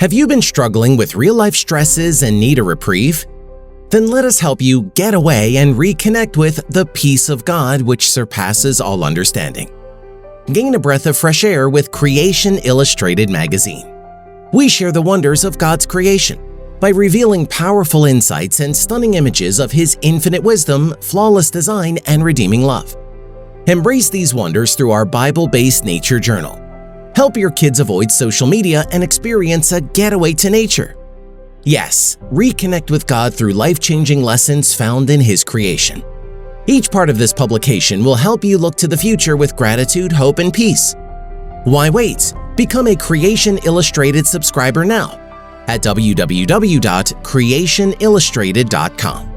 Have you been struggling with real-life stresses and need a reprieve? Then let us help you get away and reconnect with the peace of God which surpasses all understanding. Gain a breath of fresh air with Creation Illustrated magazine. We share the wonders of God's creation by revealing powerful insights and stunning images of His infinite wisdom, flawless design, and redeeming love. Embrace these wonders through our Bible-based nature journal. Help your kids avoid social media and experience a getaway to nature. Yes, reconnect with God through life-changing lessons found in His creation. Each part of this publication will help you look to the future with gratitude, hope, and peace. Why wait? Become a Creation Illustrated subscriber now at www.creationillustrated.com.